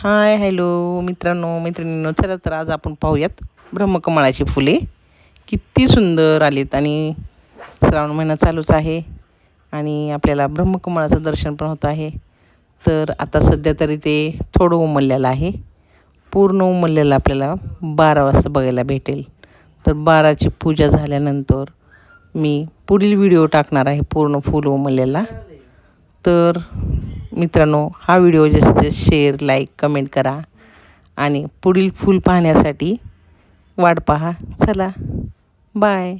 Hi hello मित्रांनो मैत्रिणींनो, चला तर आज आपण पाहूयात ब्रह्मकमळाची फुले किती सुंदर आलीत. आणि श्रावण महिना चालूच आहे आणि आपल्याला ब्रह्मकमळाचं दर्शन पण होत आहे. तर आता सध्या तरी ते थोडं उमललेलं आहे. पूर्ण उमललेलं आपल्याला 12 वाजता बघायला भेटेल. तर 12ची पूजा झाल्यानंतर मी पुढील व्हिडिओ टाकणार आहे पूर्ण फुल उमललेला. तर मित्रांनो, हा व्हिडिओ जास्तीत जास्त शेअर, लाईक, कमेंट करा आणि पुढील फूल पाहण्यासाठी वाट पहा. चला, बाय.